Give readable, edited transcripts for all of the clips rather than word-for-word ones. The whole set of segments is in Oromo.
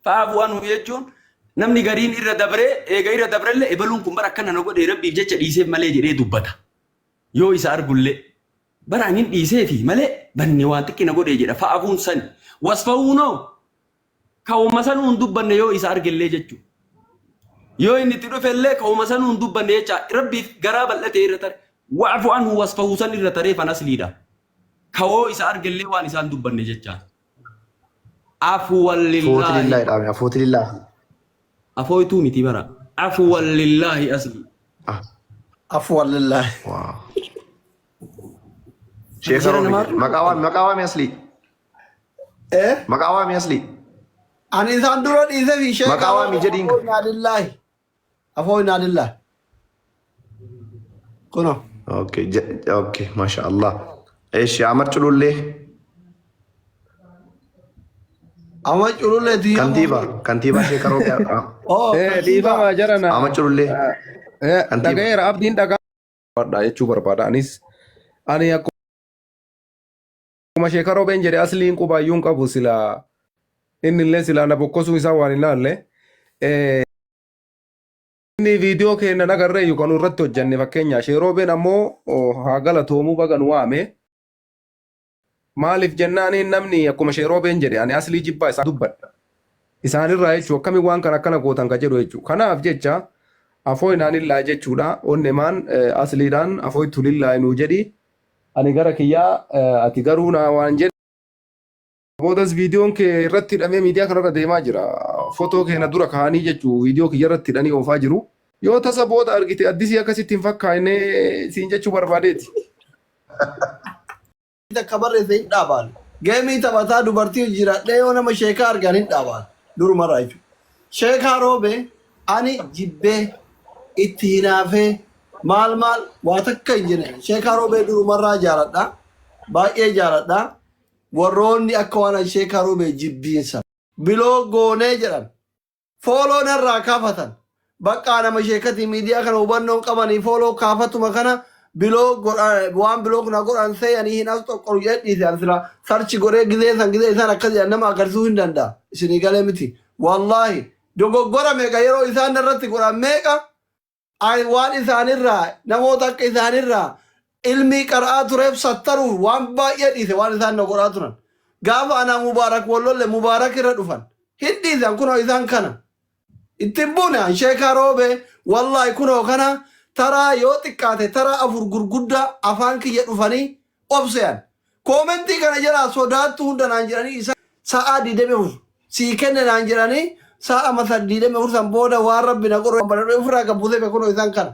fa'aafu anu jechuun namni gariin irra dabree eega irra dabrellee ebaluun kun bara akkana na godhe rabbiif jecha dhiiseef malee jedhee dubbata. Yoo isa argullee bara anin dhiiseefi malee banni waan xiqqi na godhe jedha fa'aafuun sani. Wasfa'uunoo ka'uma sanuun dubbanne yoo isa argellee jechuudha. Yoo inni itti dhufellee ka'uma sanuun dubbanne jecha rabbiif garaa bal'atee irra tare waafu anu wasfa'uu san irra taree fan asliidha. Ka'oo isa argellee waan isaan dubbanne jecha. Afuwan lillahi. Afuuti lillahi. Afooytuu miti bara. Afuwan lillahi asli. Afuwan lillahi. Wow. Sheekh Robi. Maqaawami asli. Maqaawami asli. Ani isaan dura dhiisee fi sheekh Maqaawami jedhiin. Afuwan lillahi. Kuno. Okay, masha Allah. Eesh, Amar Chululle. Amar Chululle di. Kantiba Sheekh Robi. Oh, Diva jarana. Amar Chululle. Dhaga'eera abdiin dhagaa jechuu barbaada. Ani akkuma Sheekh Robiin jedhe asliin qubaayyuun qabu sila inni illee sila na bokkosuu isaa waan hin laalle. Inni viidiyoo keenya nagarree kan irratti hojjenne fakkeenya Sheekh Robiin ammoo haa galatoomuu baga nu waame. Maaliif jennaan namni akkuma Sheekh Robiin jedhe ani aslii jibbaa isaa dubbadha. Isaanirraa jechuun akkamiin waan kana akkana gootan ka jedhu jechuudha. Kanaaf jecha afoo inaanillaa jechuudha. Onnemaan asliidhaan afoo tulillaa nuu jedhi. Ani gara kiyyaa ati garuu naa waan jedhe. Boodas viidiyoon kee irratti hidhamee miidiyaa kanarra deemaa jira. Fotoo keenya dura kaa'anii jechuun viidiyoo kiyya irratti hidhanii oofaa jiru. Yoo tasa booda argite addisii akkasitti hin fakkaanne siin jechuu barbaadeeti. Akka barreesse hin dhaabaan. Geemii taphataa dubartii jiraadhee yoo nama sheekaa argan hin dhaabaan. Durumarraa jechuudha. Sheekaa Roobee ani jibbee itti hinaafee maal waa takka hin jenne. Sheekaa Roobee durumarraa jaaladha. Baay'ee jaaladha. Warroonni akka waan Sheekaa Roobee jibbiinsa. Biloo goonee jedhan. Fooloon irraa kaafatan. Bakka nama sheekati miidiyaa kana hubannoon qabanii fooloo kaafatuma kana biloo waan biloo kuna godhan seeyanii hin as tokkoru jedhiise sila sarchi godhee gizee isaan akkas jedhan nama agarsiisuu hin danda'a. Isinii galee miti. Wallaahi dogoggora meeqa yeroo isaan irratti godhan meeqa waan isaanirraa namoota akka isaanirraa ilmii qara'aa tureef sattaruuf waan baay'ee dhiise waan isaan na godhaa turan. Gaafa anaa Mubaarak wallolle Mubaarak irra dhufan. Hin dhiisan kunoo isaan kana. Ittiin buune Sheekaa Roobee wallaahi kunoo kana taraa yoo xiqqaate taraa afur gurguddaa afaan kiyya dhufanii obseyan. Koomentii kana jalaa sodaattu hunda naan jedhanii isa sa'aa 24 sii kenne naan jedhanii sa'a masa 24 san booda waan rabbi na godhu ofirraa gabbusee beekunoo isaan kana.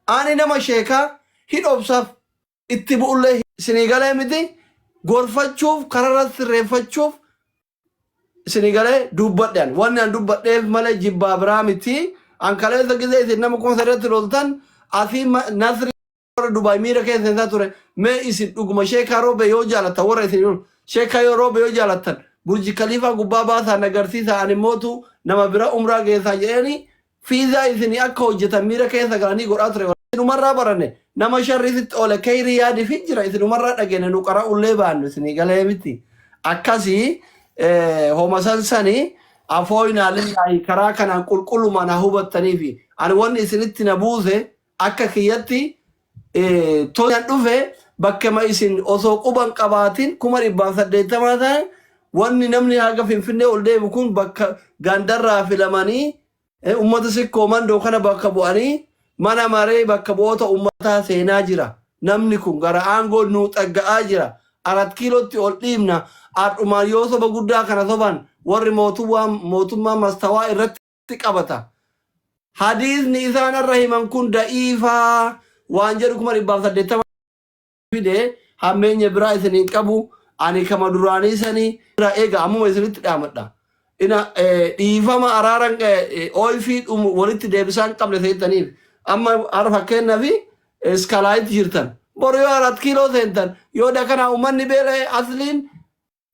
Ani nama sheekaa hin obsaaf itti bu'ullee isinii galee miti gorfachuuf kararra sirreeffachuuf isinii galee dubbadhaan wanni an dubbadheef malee jibbaa biraa miti an kaleessa gizee isin nama konserratti loltan asii nasri Dubaay miira keessa isaa ture mee isin dhuguma Sheekaa Roobee yoo jaalattan warra isin Sheekaa Roobee yoo jaalattan Burji Khaliifaa gubbaa baasaan agarsiisa ani mootu nama bira umraa geessaa jedhanii fiizaa isinii akka hojjetan miira keessa galanii godhaa ture. Isinumarraa baranne nama sharrisitti oole kayrii yaadiif jira isinumarraa dhageenne nu qara ullee baannu isinii galee miti. Akkasii homa sansanii afooyinaa lillahi karaa kanaan qulqulluma na hubattaniifi ani wanni isinitti na buuse akka kiyyatti tolan dhufe bakka ma isin osoo quban qabaatin 180 ta'e wanni namni haga Finfinnee ol deemu kun bakka gandarraa filamanii ummata sikkoo mandoo kana bakka bu'anii mana maree bakka bu'oota ummataa seenaa jira. Namni kun gara aangoo nuu xagga'aa jira. 4 kiilootti ol dhiibna. Adhumaan yoo soba guddaa kana soban warri mootummaa mastawaa irratti qabata. Hadiisni isaan irra himan kun da'iifaa waan jedhu 180 fide hammeenya biraa isiniin qabu ani kama duraanii sanii irraa eega ammuma isinitti dhaamadha. Ina dhiifama araaran ooyifii walitti deebisaan qabne seettaniif amma arfa kennaa fi iskalaayit jirtan. Boru yoo 4 kiiloo seentan yoo dakana uummanni beela asliin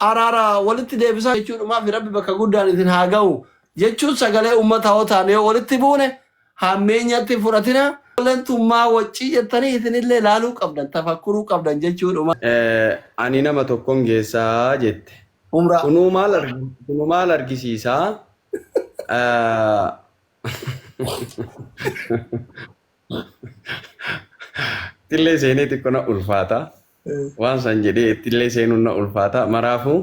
araara walitti deebisaa jechuudhumaaf rabbi bakka guddaan isin haa ga'u jechuun sagalee uummataa yoo taane yoo walitti buune hammeenyatti fudhatina lentummaa waccii jettanii isinillee laaluu qabdan tafakkuruu qabdan jechuudhuma. Ani nama tokkoon geessaa jette. Kunuu maal argisiisaa? Tillee seenee xiqqoo na ulfaata. Waan san jedhee tillee seenuun na ulfaata. Maraafuu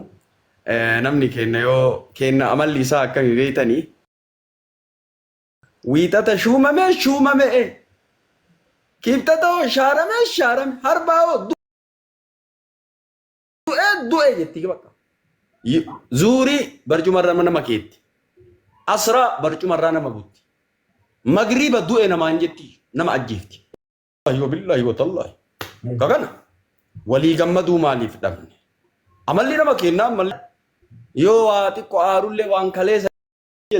namni kenna yoo kenna amalli isaa akka beeytanii wiixata shuumame kibxata shaarame harbaa du'e jetti bakka. Zuurii barcumarra nama keetti. Asraa barcumarraa nama butti. Magriiba du'e namaan jetti nama ajjeefti. Ayyoo billaahi wa tallaahi. Kakana walii gammaduu maaliif dhabne? Amalli nama kennaa amalli yoo waa xiqqoo aarullee waan kaleessa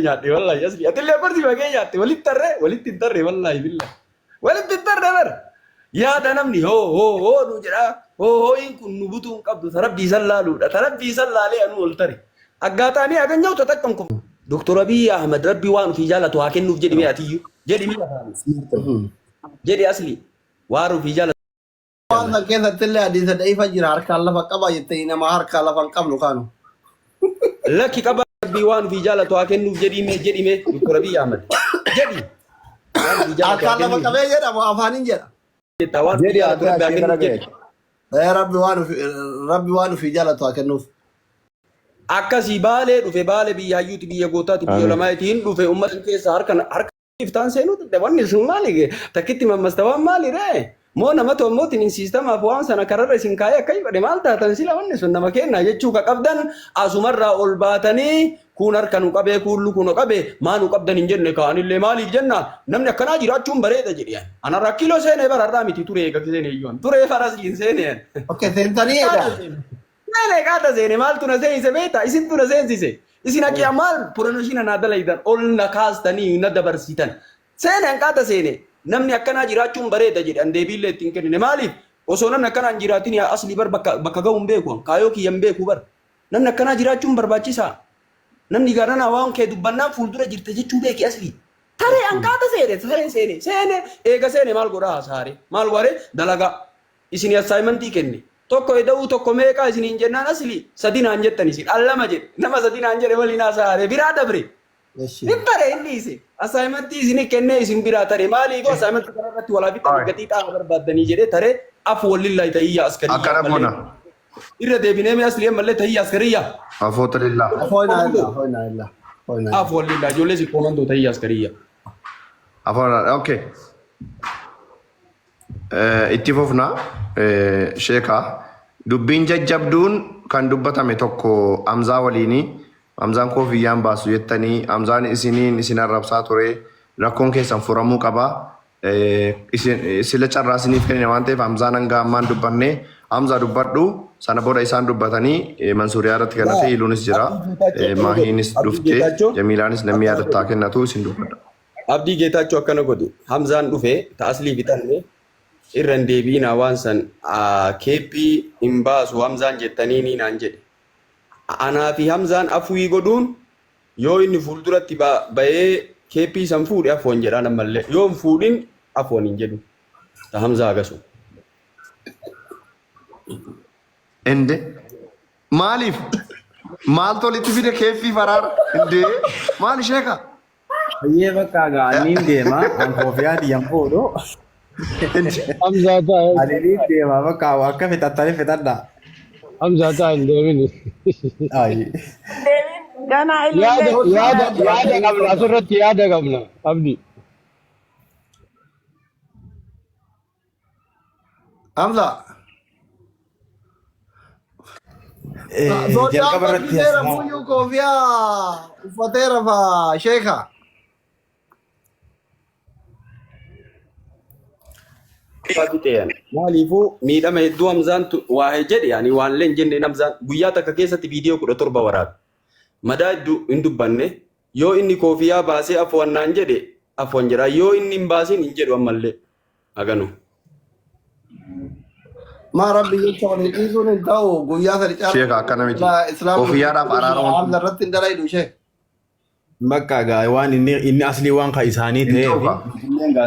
nyaadhe wallaahi asli atillee barsi bagee nyaadhe walitti hin tarre wallaahi billaahi walitti hin tarre bara yaada namni hoo nu jedhaa hooyin kun nu butuu hin qabdu tarabbii san laaluudha tarabbii san laalee anu ol tare aggaataanii aganyoo tatakkan kun Dr. Abiy Ahmed rabbi waan ofii jaalatu haa kennuuf jedhime atiyyu jedhi asli waan ofii jaalatu. Waan keessatti illee hadiisa dha'ifa jira harkaan lafa qaba jettee nama harkaan lafa hin qabnu kaanu. Lakki qaba rabbi waan ofii jaalatu haa kennuuf jedhime Dr. Abiy Ahmed jedhi. Harkaan lafa qabee jedhamu afaaniin jedha. Rabbi waan ofii jaalatu haa kennuuf. Akkasii baalee dhufe baalee biyya hayyuuti biyya gootaati biyya lamaayitiin dhufe uummata keessa harka iftaan seenuu wanni sun maali takkitti mammastawaan maali ree moo nama tommootiin siistamaaf waan sana kararra isin kaayee akka ibade maal taatan sila wanni sun nama kenna jechuu ka qabdan asumarraa ol baatanii kun harka nu qabee kun luku nu qabee maa nu qabdan hin jenne kaanillee maaliif jenna namni akkanaa jiraachuun bareeda jedhiyan ana rakkiloo seenee bararraa miti turee eega seenee iyyuu turee farasiin seeneen. Okay seentanii edha. Nene kaata seene maaltu na seenise beeta isintu na seensise. Isin akka maal promoshina na dalaydan ol na kaastanii na dabarsitan seenan qaata seene namni akkanaa jiraachuun bareeda jedhan deebiillee ittiin kennine maaliif osoo namni akkanaa hin jiraatin asli bar bakka ga'uun beeku kaayoo kiyyan beeku bar namni akkanaa jiraachuun barbaachisaa namni garanaa waan kee dubbannaan fuuldura jirte jechuu beeki asli taree an qaata seene eega seene maal godhaa hasaare maal waree dalagaa isin assaayimentii kenne tokko eda'uu tokko meeqaa isiniin jennaan asli sadinaan jettan isin allama jedhe nama sadinaan jedhe waliin hasaare biraa dabre nibbare inni ise assaayimentii isinii kennee isin biraa tare maalii goo assaayimentii kanarratti walaa fixanii gatii xaafaa barbaaddanii jedhe tare af wallillaahi ta'iyyaa askarii akkana boona irra deebinee mi asli ammallee ta'iyyaa askariyaa afoota lillaa af wallillaahi ijoollee si koomandoo ta'iyyaa askariyaa afoona okay itti fufna sheekaa dubbiin jajjabduun kan dubbatame tokko amzaa waliini amzaan koofiyyaan baasu jettanii amzaan isiniin isin arrabsaa ture rakkoon keessan furamuu qaba sila carraa isiniif kennine waan ta'eef amzaan hanga ammaan dubbanne amzaa dubbadhu sana booda isaan dubbatanii mansuuriyaa irratti galate hiiluunis jira maahiinis dhufte jamiilaanis namni yaadattaa kennatu isin dubbadha. Abdii Geetaachoo akkana godhu hamzaan dhufe ta'aslii bitanne irran deebiinaa waan san keeppii hin baasu hamzaan jettanii ni naan jedhe. Anaa fi hamzaan afuwii godhuun yoo inni fuulduratti ba'ee keeppii san fuudhe afoon jedhaan ammallee yoo hin fuudhin afoon hin jedhu. Ta hamzaa agasu. Ende maaliif maaltu walitti fide keeppii faraara ende maali sheeka? Baay'ee bakka gaaniin deema an koofiyaa diyan fuudhu. Hamza ta'a. Adiin deema bakka akka fixattanii fixadha. Hamza ta'a hin deemini. Ayi. Gana Yaada qabna asirratti yaada qabna abdi. Hamza. Jalqaba irratti Fuyyuu koofiyaa uffateera faa sheeka. Maaliifuu miidhama hedduu hamzaan waa jedhe yaani waan leen jenne hamzaan guyyaa takka keessatti viidiyoo 17 waraabe. Madaa hedduu hin dubbanne yoo inni koofiyaa baasee afoonnaan jedhe afoon jedha yoo inni hin baasin hin jedhu ammallee aganu. Maa rabbi jecha waliin dhiisuun hin ta'u guyyaa sadi caalaa. Sheeka akkana miti koofiyaadhaaf araaramu. Irratti hin dalaydu ishee. bakka gaa waan inni aslii waan ka isaanii ta'e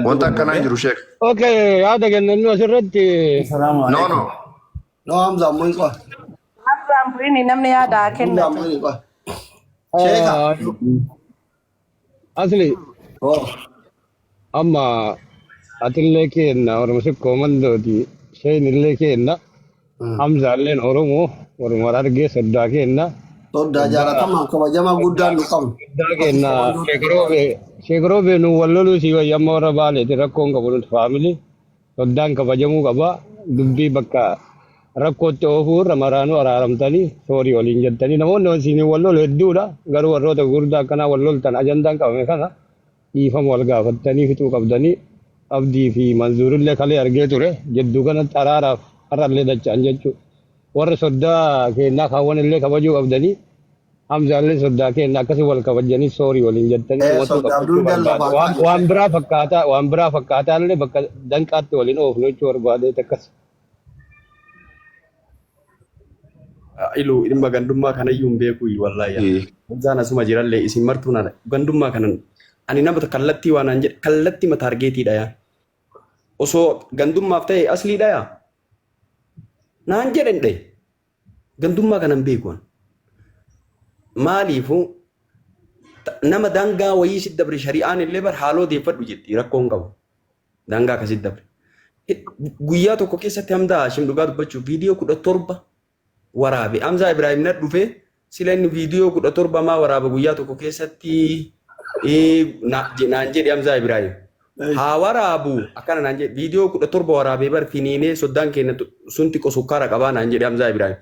wanta akkanaa hin jiru sheek. Okay, yaada kennannu asirratti. No Hamza mun kwa. Hamza ini namni yaada kenna. Hamza mun kwa. Sheeka. asli Oh. amma atillee kenna oromosif komandooti sheen illee kenna hamzaalleen oromoo walumaa argee soddaa kenna Soddaa jaalatamaa kabajamaa guddaan nu qabnu. soddaa kenna sheekaroobe nu walloluu si wayyamma warra baaleeti rakkoon qabu nuti faamili soddaan kabajamuu qaba dubbii bakka rakkootti oofuu irra maraanuu araaramtanii soorii waliin jettanii namoonni wasiin wallolu hedduudha garuu warroota gurguddaa akkanaa walloltan ajandaan qabame kana dhiifama wal gaafattanii fixuu qabdanii abdii fi manzuurillee kalee argee ture jedduu kanatti araaraaf har'allee dacha'an jechuudha. Warra soddaa kennaa kaawwan illee kabajuu qabdanii hamzaallee soddaa kennaa akkasii wal kabajanii soorii waliin jettanii waan biraa fakkaataa illee bakka danqaatti waliin oofnu jechuu barbaadeet akkas. Ilu dhimma gandummaa kanayyuu hin beeku wallaahi. Wajjaan asuma jirallee isin martuu nana gandummaa kanan ani nama kallattii waan an jedhe kallattii mata argeetiidha yaa. Osoo gandummaaf ta'e asliidha yaa. Naan jedhen dhe gandummaa kanan beekuun. Maaliifuu nama dangaa wayii si dabre shari'aan illee bar haaloo deeffadhu jetti rakkoon qabu. Dangaa akkasii dabre. Guyyaa tokko keessatti hamdaa Hashim dhugaa dubbachuuf viidiyoo 17 waraabe. Hamzaa Ibrahim na dhufee sila inni viidiyoo 17 maa waraaba guyyaa tokko keessatti naan jedhe Hamzaa Ibrahim. Haa waraabu akkana naan jedhe viidiyoo 17 waraabee bar finiinee soddaan keenya sunti sukkaara qabaa naan jedhe Hamzaa Ibrahim.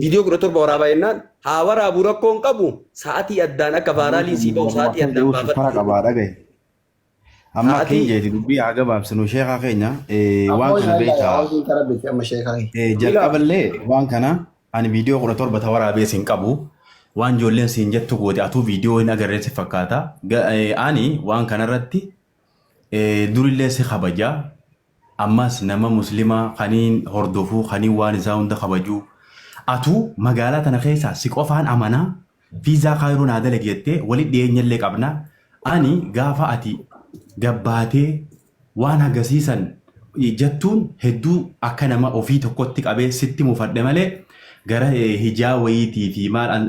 Viidiyoo 17 waraabaa jennaan haa waraabu rakkoon qabu sa'aatii addaan akka vaaraalii sii ba'u sa'aatii addaan baafadhu. Amma keenya dubbii haa gabaabsinu sheekaa keenya waan kana beektaa jalqaballee waan kana ani viidiyoo 17 ta waraabee siin qabu waan ijoolleen siin jettu goote atuu viidiyoo hin agarreessi fakkaata ani waan kanarratti durillee si kabajaa ammas nama muslimaa kaniin hordofuu kaniin waan isaa hunda kabajuu atuu magaalaa tana keessaa si qofaan amanaa fiizaa kaayiroo naa dalage jettee walitti dhiyeenyallee qabna ani gaafa ati gabbaatee waan agasiisan jettuun hedduu akka nama ofii tokkotti qabee sitti mufadhe malee gara hijaa wayiitii fi maal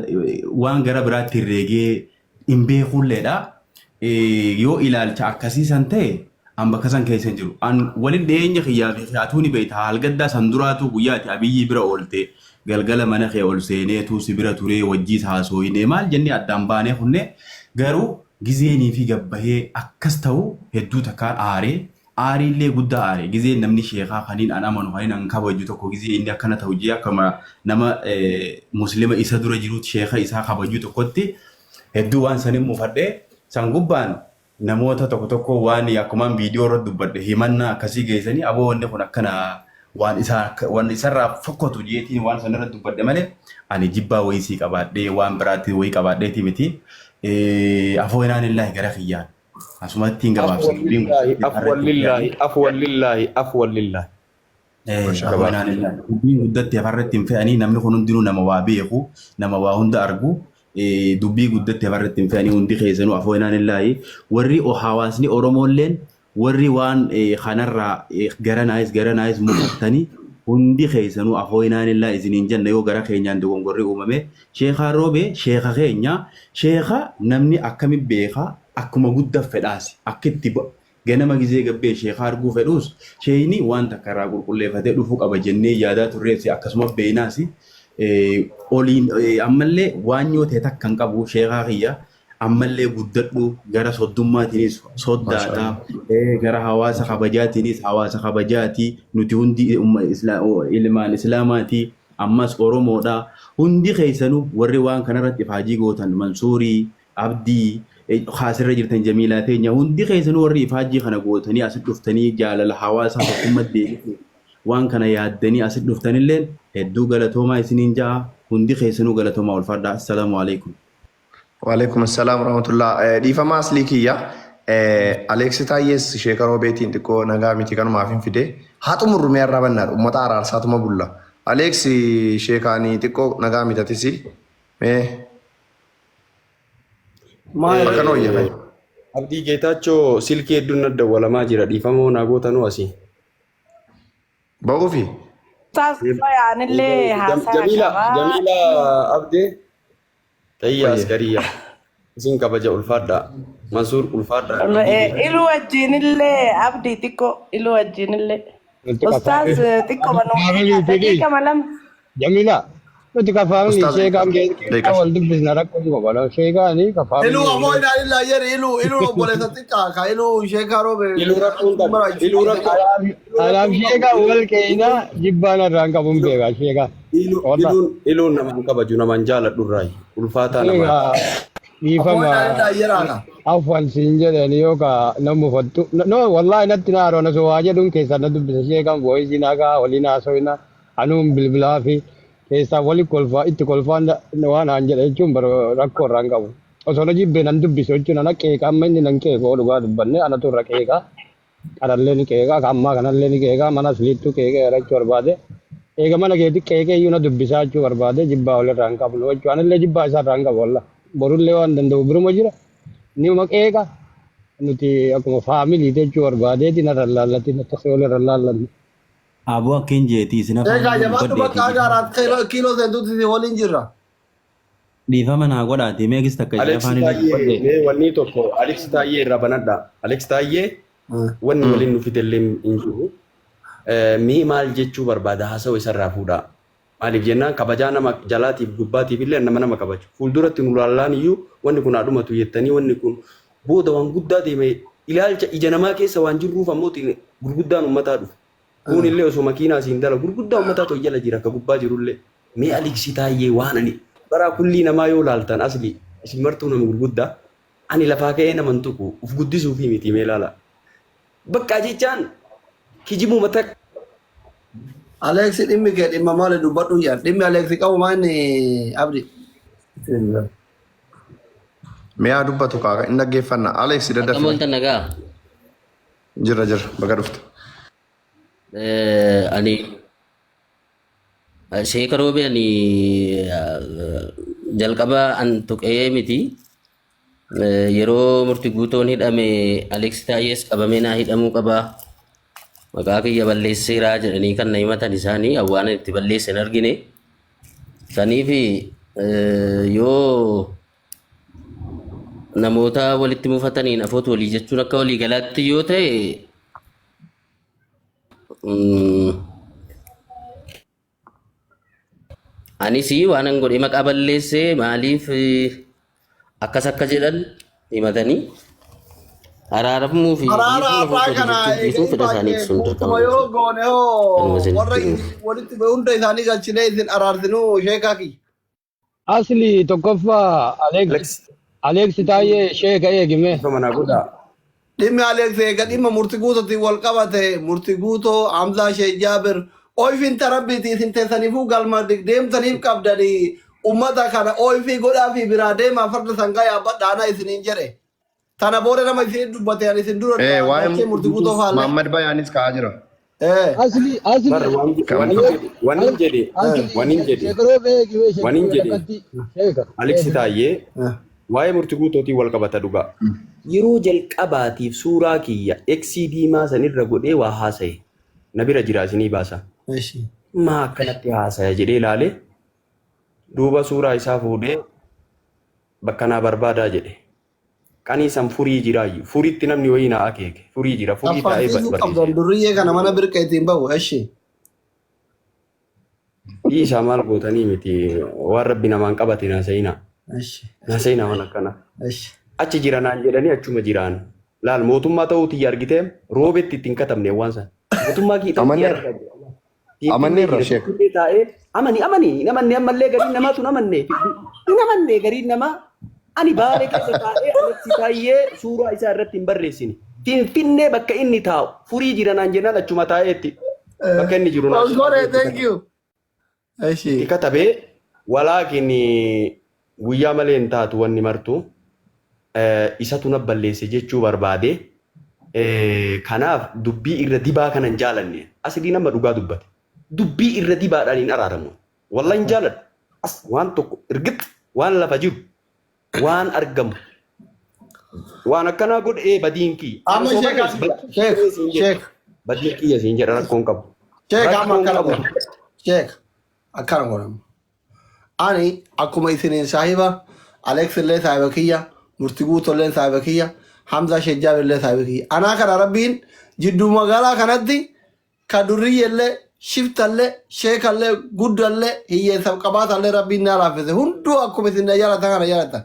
waan gara biraatti herreegee hin beekulleedha. Yoo ilaalcha akkasiisan ta'e an bakka san keessa jiru. An waliin dhiyeenya kiyyaa fi xiyaatu ni beekta halgaddaa san duraatu guyyaati abiyyi bira oolte galgala mana kee ol seeneetu si bira turee wajjiis haasooyinee maal jennee addaan baanee kunne garuu gizeenii fi gabbahee akkas ta'u hedduu takkaan aariillee guddaa aare gizeen namni sheekaa kaniin an amanu kaniin an kabaju tokko gizee inni akkana ta'u jee akkama nama muslima isa dura jiruutti sheeka isaa kabaju tokkotti hedduu waan sanin mufadhee san gubbaan namoota tokko waan akkumaan viidiyoo irratti dubbadhe himannaa akkasii geessanii aboo wanni kun akkana waan isarraa fokkatu jeetiin waan san irratti dubbadhe malee ani jibbaa wayisii qabaadhee waan biraatti wayii qabaadheeti miti afoo inaan illaahi gara kiyyaan asumatti hin gabaabsan afwan lillaahi dubbiin guddatti afarratti hin fe'anii namni kun hundinuu nama waa beeku nama waa hunda argu dubbii guddatti afarratti hin fe'anii hundi keessanuu afoo inaan illaahi warri hawaasni oromoolleen warri waan kanarraa garanaayis mukattanii hundi keessanuu afoo inaan illaa isiniin jenna yoo gara keenyaan dogongorri uumame sheekaa roobee sheeka keenya sheeka namni akkami beekaa akkuma guddaa fedhaasi akkitti ganama gizee gabbee sheekaa arguu fedhuus sheeyni waan takka irraa qulqulleeffatee dhufuu qaba jennee yaadaa turreessi akkasuma beeynaasi oliin ammallee waan yoo ta'e takka hin qabu sheekaa kiyya ammallee guddadhu gara soddummaatiinis soddaataa gara hawaasa kabajaatiinis hawaasa kabajaatii nuti hundi ilmaan islaamaatii ammas oromoodha hundi keessanuu warri waan kanarratti ifaajii gootan mansuurii abdii خاسر جرتن جميلة تيجي هندي خيسن وري فاجي خنا قوتني أسد دفتني جال الحواس حكومة دي وان كان يهدني أسد دفتني الليل هدو قالتهما يسنين جا هندي خيسنو قالتهما والفرد السلام عليكم وعليكم السلام ورحمة الله دي فما أسليكية أليكس تايس شيكارو بيتين تكو نغامي تكانو مافين فيدي هاتو مرمي الرابنار ومتا عرار ساتو مبولا أليكس شيكاني تكو نغامي تاتيسي Abdii Geetaachoo silkii hedduun adda walamaa jira dhiifamoo naa gootanuu asii. Ba'uufi? Yaanillee haasaa qabaa. Jamiila Abdee Xayyaa Askariyaa. isin kabaja ulfaadha Mansuur ulfaadha Ilu wajjinillee abdii xiqqoo ilu wajjinillee. Ustaaz xiqqoo manuu daqiiqa malam. Jamila. Nuti ka family Ustaz, sheeka deekas. wal dubbisna rakkoo dhuma bala sheeka ni ka family. Ilu ammoo ilaalilla yeri ilu obboleessa xiqqaa ka ilu sheekaa roobe. Ilu rakkoon qabu ilu rakkoon Alaam sheeka wal keenya jibbaan irraan qabuun beeka sheeka. iluun namaan kabaju namaan jaaladhu irraayi ulfaataa namaa Dhiifama ilaalilla yeraaka. afwan siin jedheen yoo ka namu fattu. No wallahi natti na haroona so waa jedhuun keessaa na dubbisa sheekan voice nagaa waliin haasofina anuun bilbilaa fi keessaa wali kolfaa itti kolfaan waan haan jedhe jechuun bara rakkoo irraan qabu. Osoo na jibbee nan dubbisu jechuun ana qeeqa amma inni nan qeeqoo dhugaa dubbanne anatu irra qeeqa. Kanallee ni qeeqa ammaa kanallee ni qeeqa mana siliittuu qeeqa jechuu barbaade. Eega mana keetti qeeqee iyyuu na dubbisaa jechuu barbaade jibbaa walirraa hin qabnu jechuu anillee jibbaa isaa irraa hin qabu walla. Borullee waan danda'u biruma jira. Ni maqeeqa nuti akkuma faamilii jechuu barbaadeeti narra laallatti nattasee walirra laallanne. Aboo akkin jeetii sina Sheekaa jabaadhu bakka agaaraat kiiloo seentuutti waliin jirra. dhiifama naa godhaati meeqis takka jedhee Alex afaan Taayyee mee wanni tokko Alex Taayyee irraa banadha Alex Taayyee wanni waliin nu fidellee hin jiru mii maal jechuu barbaada haasa'u isarraa fuudha maaliif jennaan kabajaa nama jalaatiif gubbaatiif illee nama kabaju fuulduratti nu laallaan iyyuu wanni kun haadhumatu jettanii wanni kun booda waan guddaa deeme ilaalcha ija namaa keessa waan jirruuf ammoo gurguddaan uummataa dhufu kun illee osoo makiinaa siin dala gurguddaa uummataa to jala jira akka gubbaa jirullee mee Alex Taayyee waan ani bara kulli namaa yoo laaltan asli isin martuu nama gurguddaa ani lafaa ka'ee naman tuqu uf guddisuu fi miti mee laala bakka jechaan kijibuu mata Alex dhimmi kee dhimma maali dubbadhu jaan dhimmi Alex qabu maanni abdi. Mi'a dubbatu kaaka inni dhaggeeffanna. Alex Akkam daddafi. oltan nagaa. Jirra baga dhufte. Ani Sheeka Roobe ani jalqaba an tuqee miti. Yeroo murtii guutoon hidhame Alex Taayyees qabamee naa hidhamuu qaba. Maqaa kiyya balleesseeraa jedhanii kan na himatan isaanii awwaanan itti balleesse hin argine. Saniif yoo namoota walitti mufataniin afootu walii jechuun akka walii galaatti yoo ta'e anis waan an godhe maqaa balleessee maaliif akkas akka jedhan himatanii araaramuu fi Araara abbaa kana fedha isaaniif sun utuma yoo goone hoo warra walitti hunda isaanii galchinee isin araarsinuu sheekaa kiyya. Asli tokkoffaa Alex Taayyee sheeka eegime. mana godhaa Dhimmi Alex eega dhimma murtii guutuutiin wal qabate murtii guutoo Hamzaa Sheek Jaabir oyfiin tarabbiitii isin teessaniifuu galma deemtaniif qabdanii ummata kana oyfii godhaa fi biraa deemaa farda sangaa yaabbadhaana isiniin jedhe. Tana booda nama isin dubbate ani isin dura Waa'ee murtii guutoo faalle. Muhammad Bayaanis ka'aa jira. Asli waniin jedhe Alex Taayyee waa'ee murtii guutootiin wal qabata dhugaa. Yeroo jalqabaatiif suuraa kiyya X diimaa sanirra godhee waa haasa'e na bira jira isinii baasa. Maa akkanatti haasa'e jedhee ilaale duuba suuraa isaa fuudhee bakka naa barbaadaa jedhe. Qanii san furii jiraayu furiitti namni wayii naa akeeke furii jira furii taa'ee qabdan durriyyee kana mana birqa ittiin bahu eshi. Isaa maal gootanii miti waan rabbi namaan qabate naasa'ina. Naasa'ina waan akkana. Achi jira naan jedhanii achuma jiraan. Laal mootummaa ta'uutii argitee roobetti ittiin katabne waan san. Mootummaa kii Amanneerra sheek. Amani namanne ammallee gariin namaatu namanne. Namanne gariin namaa ani baale keessa taa'ee Alex Taayyee suuraa isaa irratti hin barreessine. Finfinnee bakka inni taa'u furii jira naan jennaan achuma taa'eetti bakka inni jiru naan. Thank you. Eshi. Katabee walaakin guyyaa malee hin taatu wanni martu isatu na balleesse jechuu barbaade kanaaf dubbii irra dibaa kana hin jaalanne asii nama dhugaa dubbate dubbii irra dibaadhaan hin araaramu walla hin jaaladhu as waan tokko irgitti waan lafa jiru waan argamu waan akkanaa godhee badiin kiyya. Amma sheek. Badiin kiyya siin jedha rakkoon qabu. Sheek amma akkana godhamu. Sheek akkana godhamu. Ani akkuma isiniin saahiba Alex illee saahiba kiyya murtiguu tolleen saahiba kiyya Hamza Shejjaab illee saahiba kiyya anaa kana rabbiin jidduu magaalaa kanatti ka durriyyellee shiftallee sheekallee guddallee hiyyeessa qabaatallee rabbiin naa laaffise hunduu akkuma isin jaalatan kana jaalatan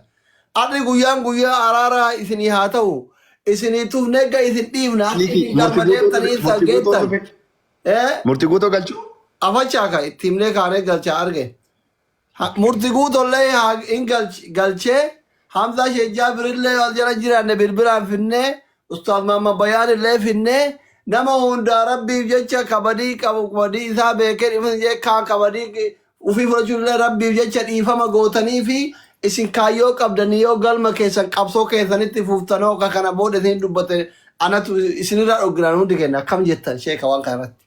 addi guyyaan guyyaa araaraa isinii haa ta'u isinii tufneegga isin dhiifna isin galmadeemtanii saggeettan Murtiguu to galchuu? afachaa ka itti himnee kaanee galchaa arge murtiguu tollee in galchee Hamza Shejjaab illee wal jala jiraanne bilbilaan finnee Ustaaz Maamma Bayaan illee finnee nama hundaa rabbiif jecha kabadii qabu kabadii isaa beekee dhifan jee kaan kabadii ufii fudhachuun illee rabbiif jecha dhiifama gootanii fi isin kaayyoo qabdanii yoo galma keessan qabsoo keessanitti fuuftanoo akka kana booda isin dubbate anatu isinirraa dhogginaan hundi kenna akkam jettan sheeka waan kanatti.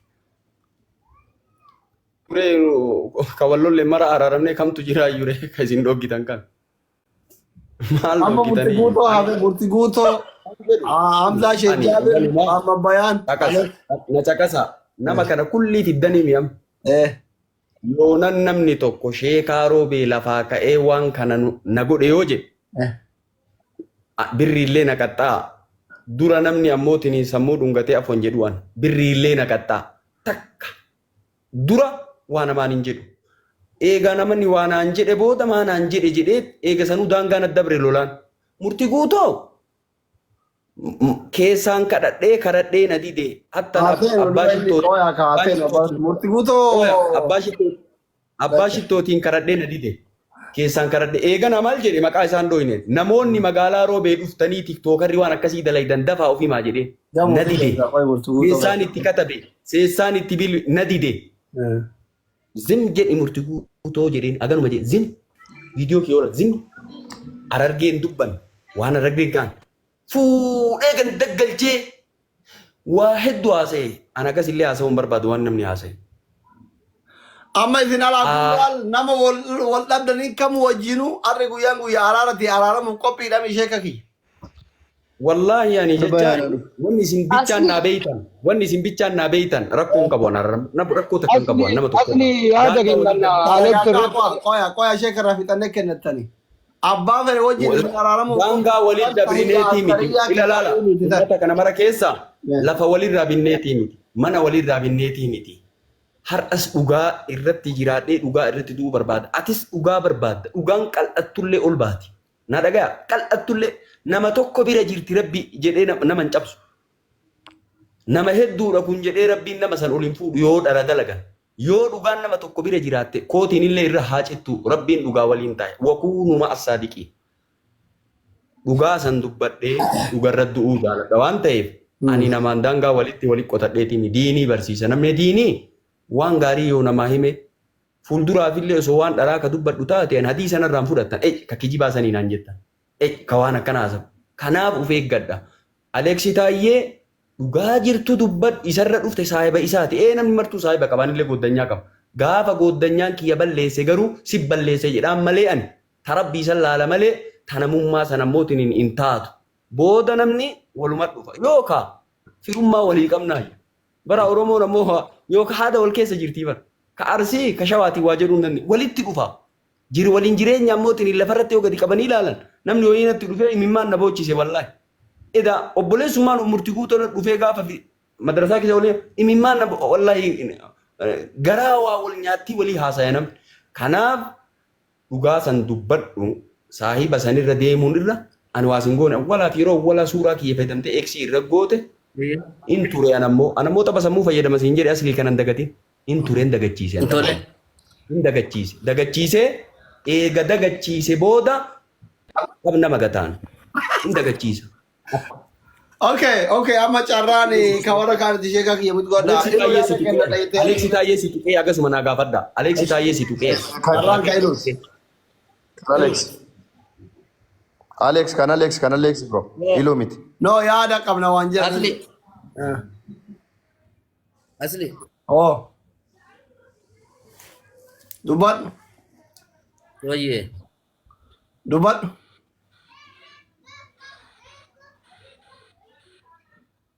Kawallollee mara araaramnee kamtu jiraa yure ka isin dhoggitan kan. Maal dhoggitanii? Murtiguutoo Hamza Shejjaab Maamma Bayaan. Na caqasa nama kana kulli fiddanii miyam. Yoonan namni tokko sheekaa roobee lafaa ka'ee waan kana na godhe yoo jedhe birriillee na qaxxaa dura namni ammootiin sammuu dhungatee afoon jedhuwan birriillee na qaxxaa takka dura waan namaan hin jedhu eegaa namni waan aan jedhe booda maan aan jedhe jedhee eega sanuu daangaan adda bire lolaan murtii guutoo keessaan kadhadhee na dide hatta abbaa shittootiin kadhadhee na dide keessaan kadhadhee eegana maal jedhe maqaa isaan dhoyne namoonni magaalaa roobee dhuftanii tiktookarri waan akkasii dalaydan dafaa ofiimaa jedhee na dide keessaan itti katabe seessaan itti bil na dide zin jedhi murtii guutoo jedheen aganuma jedhe zin viidiyoo kiyoola zin arargeen dubban waan arargeen kaan fuudhee kan daggalchee waa hedduu haasa'e ana akasillee haasa'uun barbaadu waan namni haasa'e. Amma isin alaa nama wal dhabdanii kam wajjinu arri guyyaan guyyaa araarati araaramuuf qophiidhaan ishee kaki. Wallaahi ani jechaan wanni isin bichaan naa beeytan wanni isin bichaan naa beeytan rakkoon qabu rakkoo takka hin qabu nama tokko. Asli yaada kennan qoya ishee karaa fixannee kennattanii. Abbaa fere wajjin araaramuuf. Daangaa waliin dabinneetii miti ilaala ummata kana mara keessa lafa walirraa binneetii miti mana walirraa binneetii miti. Har'as dhugaa irratti jiraadhee dhugaa irratti du'uu barbaada. Atis dhugaa barbaadda. Dhugaan qal'attullee ol baati. Na dhagaa qal'attullee nama tokko bira jirti rabbi jedhee nama hin cabsu. Nama hedduudha kun jedhee rabbiin nama san ol hin fuudhu yoo dhara dalagan. Yoo dhugaan nama tokko bira jiraatte kootiin illee irra haa cittu rabbiin dhugaa waliin taa'e. Wakuunuma as-saadiqii. Dhugaa san dubbadhee dhugarra du'uu jaaladha waan ta'eef ani namaan daangaa walitti qotadheetiin diinii barsiisa. Namni diinii waan gaarii yoo namaa hime fuulduraafillee osoo waan dharaa ka dubbadhu taate hadii sanarraan fudhattan ka kijibaa sanii naan jettan ka waan akkana haasawu kanaaf uf eeggadha Aleeksii Taayyee dhugaa jirtu dubbadhu isarra dhufte saahiba isaati namni martuu saahiba qabaanillee gooddanyaa qaba gaafa gooddanyaan kiyya balleesse garuu si balleesse jedhaan malee ani tarabbii san laala malee tanamummaa sanammootiin hin taatu booda namni waluma dhufa yookaa firummaa walii qabnaayu bara Oromoon ammoo yookaan haada wal keessa jirtii bara ka Arsii ka Shawaatii waa jedhuun dandeenya walitti dhufa jiru waliin jireenya ammootiin lafarratti yoo gadi qabanii ilaalan namni ho'iin itti dhufee imimmaan na boochise wallaahi eda obboleessummaan murtii guutuu dhufee gaafa madrasaa keessa waliin imimmaan na wallaahi garaa waa wal nyaattii walii haasaya namni kanaaf dhugaa san dubbadhu saahiba sanirra deemuun irra ani waa sin goone walaa fi yeroo walaa suuraa kiyya fayyadamtee eeksii irra goote in ture anammoo tapha sammuu fayyadama siin jedhe aslii kanan dagatiin in tureen dagachiise in dagachiise eega dagachiise booda qab nama gataan in dagachiisa. Okay amma carraani ka warra kaanti ishee kaki yemmuu godha. Aleeksii Taayyee si tuqee akkasuma naa gaafadha. Aleeksii Taayyee si tuqee. Carraan ka ilus. Kan Alex bro. Iluu miti. No yaada qabna waan jedhan. Asli. Asli. Oh. Dubbadhu. Wayyee. Dubbadhu.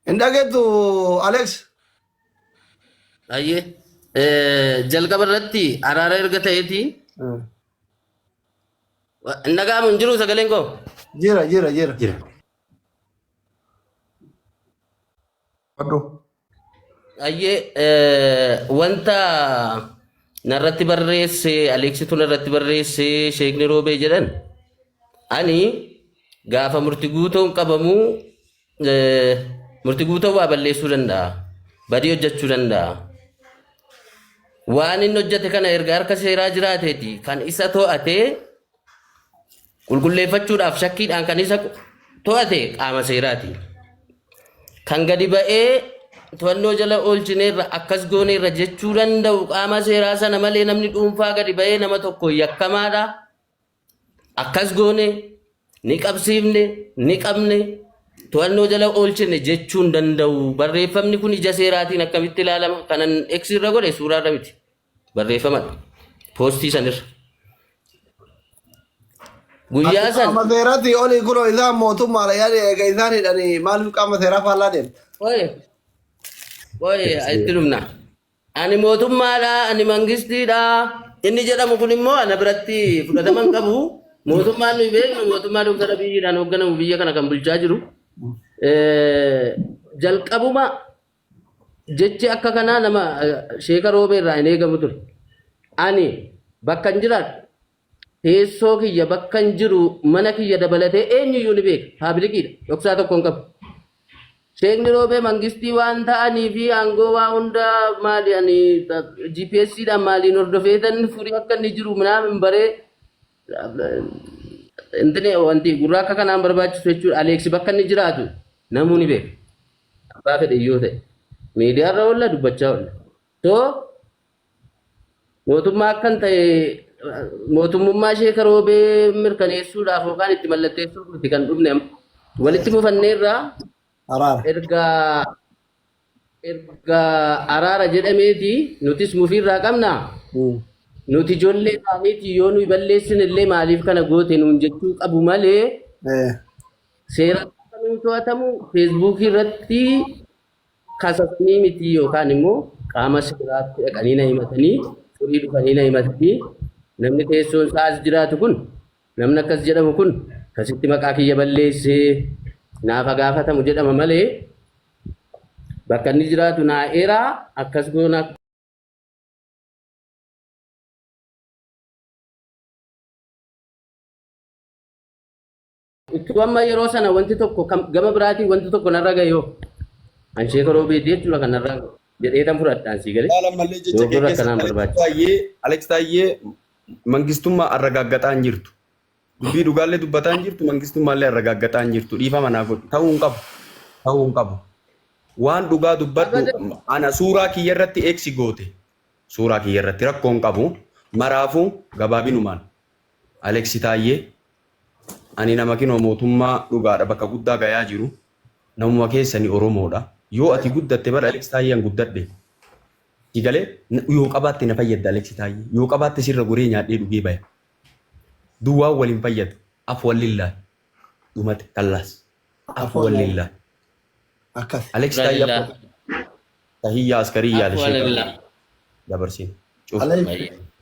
Hin dhageettu Alex. Ayyee. Jalqaba irratti araara erga ta'eeti Nagaa mun jiru sagaleen koo. Jira jira jira. Jira. Waddu. Ayyee wanta narratti barreesse Aleeksitu narratti barreesse Sheekni Roobee jedhan ani gaafa murtii guutuun qabamu murtii guutuu waa balleessuu danda'a. Badii hojjechuu danda'a. Waan inni hojjete kana erga harka seeraa jiraateeti kan isa to'atee qulqulleeffachuudhaaf shakkiidhaan kan isa to'ate qaama seeraati. Kan gadi ba'ee to'annoo jala oolchineerra akkas gooneerra jechuu danda'u qaama seeraa sana malee namni dhuunfaa gadi ba'ee nama tokko yakkamaadha. Akkas goone ni qabsiifne ni qabne to'annoo jala oolchine jechuu hin danda'u. Barreeffamni kun ija seeraatiin akkamitti ilaalama? Kanan eegsirra godhe suuraarra miti. Barreeffamadha. Poostii sanirra. Guyyaa san. Qaama seeraatti olii kunoo isaan mootummaadha yaada eega isaan hidhanii maaliif qaama seeraa faallaa deemta? Oye, itti dhumna. Ani mootummaadha, ani mangistiidha. Inni jedhamu kun immoo ana biratti fudhatama hin qabu. Mootummaan nuyi beeknu mootummaa Dr. Abiyyiidhaan hoogganamu biyya kana kan bulchaa jiru. Jalqabuma jechi akka kanaa nama Sheeka Roobee irraa hin eegamu ture. Ani bakka hin jiraadhu. Teessoo kiyya bakka hin jiru mana kiyya dabalatee eenyuyyuu ni beeka. Paablikiidha. Dhoksaa tokko hin qabu. Sheekni Roobee mangistii waan ta'anii fi aangoo waa hunda maali ani GPS'dhaan maaliin hordofeetan furii akka inni jiru minaamin baree intine wanti gurraa akka kanaan barbaachisu jechuudha. Aleeksi bakka inni jiraatu namuu ni beeka. Abbaa fedhe yoo ta'e miidiyaarra oolla dubbachaa oolla. Too mootummaa akkan ta'e mootummaa Sheeka Roobee mirkaneessuudhaaf yookaan itti mallatteessuuf kan dhufne walitti buufanneerraa erga araara jedhameeti nutis mufiirraa qabna. Nuti ijoollee isaaniiti yoo nuyi balleessin illee maaliif kana goote nuun jechuu qabu malee seera nuyi to'atamu feesbuukii irratti kasasanii miti yookaan immoo qaama seeraatti dhaqanii na himatanii furii dhufanii na himatanii namni teessoon isaas jiraatu kun namni akkas jedhamu kun kasitti maqaa kiyya balleessee naafa gaafatamu jedhama malee bakka inni jiraatu naa eeraa akkas goona. Utuu amma yeroo sana wanti tokko gama biraatiin wanti tokko narra gahee an Sheeka Roobee jechuudha kan narra jedheetan fudhadhaan sii galee. Mallee jecha Aleeks Taayyee mangistummaa arragaaggataa hin jirtu. Dubbii dhugaallee dubbataa hin jirtu mangistummaallee arragaaggataa hin jirtu. Dhiifama naa godhu ta'uu hin qabu. Ta'uu hin qabu. Waan dhugaa dubbadhu ana suuraa kiyya irratti eeksi goote. Suuraa kiyya irratti rakkoo hin qabu. Maraafuu gabaabinumaan Aleeks Taayyee ani nama kinoo mootummaa dhugaadha bakka guddaa gayaa jiru. Namuma keessanii Oromoodha. Yoo ati guddatte bara Aleeks Taayyeen guddadhe. Igalee yoo qabaatte na fayyadda Aleeks Taayyee. Yoo qabaatte sirra goree nyaadhee dhugee baya. Duwwaan waliin fayyadu. Af wallillaa. Dhumate kallaas. Af wallillaa. Aleeks Taayyee tahiyyaa askariyyaa lashee dabarsiin.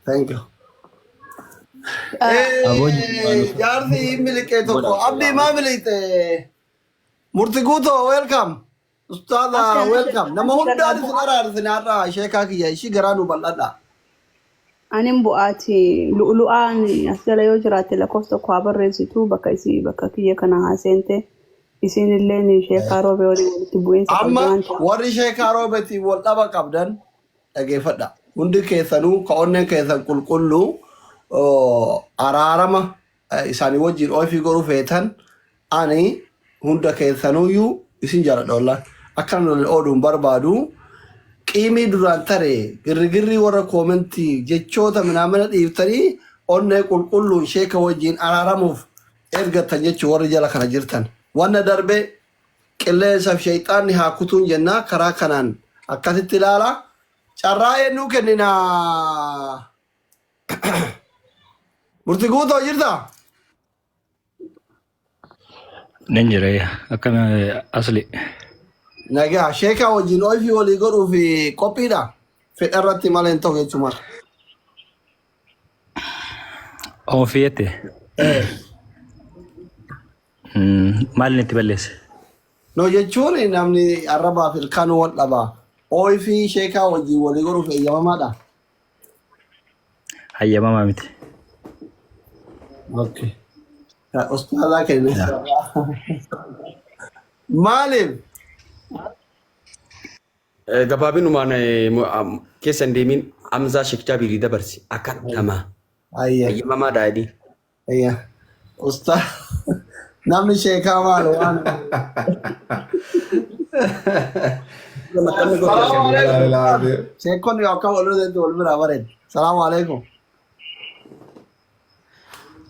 Thank you. Jaarsi miliqee tokko abdii maa miliqte murti guutoo welcome ustaadha welcome nama hundaan isin araarsin har'a sheekaa kiyya ishii garaa nu bal'adha. Anin bu'aati lu'ulu'aan as jala yoo jiraatte lakkoofsa tokko haa barreessitu bakka kiyya kana haaseente isin illee Sheeka Roobee waliin walitti bu'iinsa amma warri Sheeka Roobeetiin wal dhaba qabdan dhageeffadha hundi keessanuu ka'onneen keessan qulqulluu araarama isaanii wajjin ofii godhuu feetan ani hunda keessanuyyuu isin jaaladha akkan oduun barbaadu qiimii duraan tare girrigirrii warra koomentii jechoota minaamina dhiiftanii onnee qulqulluun sheeka wajjin araaramuuf ergattan jechuu warri jala kana jirtan wanna darbe qilleensaaf shayxaanni haa kutuun jennaa karaa kanaan akkasitti ilaala carraa ennuu kennina. Murti guutoo jirta? Nin jira akkana asli. Nagaa sheekaa wajjin ofii walii godhuuf qophiidha. Fedha irratti malee hin ta'u jechuudha. Ofiitti. Maal nitti balleesse? No jechuun namni arrabaa fi ilkaan wal dhabaa. Ooyi fi sheekaa wajjin walii goruuf eeyyamamaadha. Hayyamamaa miti. Okay. Ustaazaa kenneessa. Maaliif? Gabaabinumaan keessa hin deemin Hamzaa Sheek Jaabirii dabarsi akka namaa. Hayyamamaa daadhii. Ayya. Ustaaz namni sheekaa maal waan. Sheekonni akka wal biraa bareedu. Salaamu alaikum.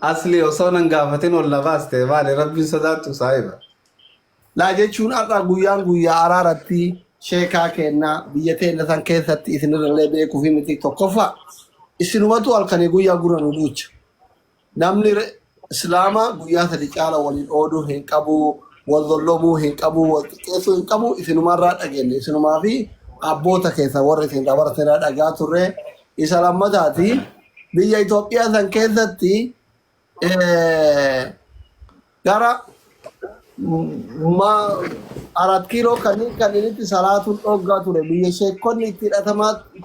Asli osoo nan gaafatin ol na baaste maali rabbiin sodaattu saahiba. Laa jechuun har'a guyyaa araaratti sheekaa kennaa biyya teenya san keessatti isinirrallee beekuu fi miti tokkoffaa isinumatu halkanii guyyaa gurra nu duucha. Namni Islaama guyyaa sadi caala waliin ooduu hin qabu, wal dollomuu hin qabu, wal xiqqeessuu hin qabu isinumarraa dhageenye. Isinumaa fi abboota keessa warra isin dabarsanirraa dhagaa turre. Isa lammataati biyya Itoophiyaa san keessatti gara 4 kiiloo kanninitti salaatuun dhoggaa ture. Biyya sheekonni itti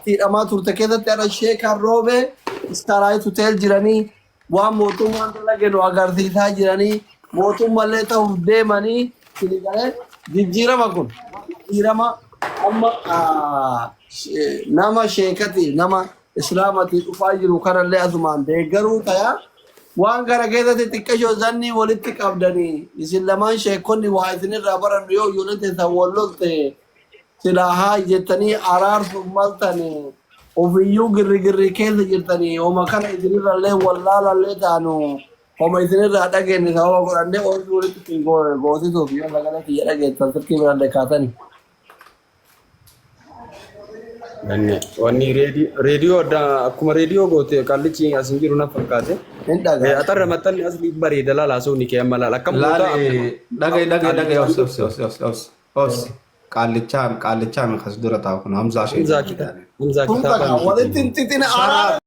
hidhamaa turte keessatti har'a sheekaan roobee istaraayitu teel jiranii waan mootummaan dalage nu agarsiisaa jiranii mootummallee ta'uuf deemanii sinigalee jijjiirama kun jijjiirama amma nama sheekatiif nama islaamatii dhufaa jiru kanallee asumaan deeggaruu ta'a. Waan gara keessatti xiqqashoo zanni walitti qabdanii isin lamaan sheekonni waa isinirraa barannu yoo ijoollee teessan wal lolte silaa haa jettanii araarsuuf maltanii ofiyyuu girri keessa jirtanii homa kana isinirrallee wallaalallee taanu homa isinirraa dhageenye sababa godhannee oolchuu walitti goosisuuf yoo sagalee kiyya dhageessan sirkii birallee kaatanii. Wanni reediyoo akkuma reediyoo goote qallichi asin jiru na fakkaate. Atarra maxxanni asli bareeda laalaasuu ni kee malaala akkam dhagay os qaallichaan kas dura taa'u kun Hamzaa Sheek. Hamzaa kitaaba. Walitti hin xixiin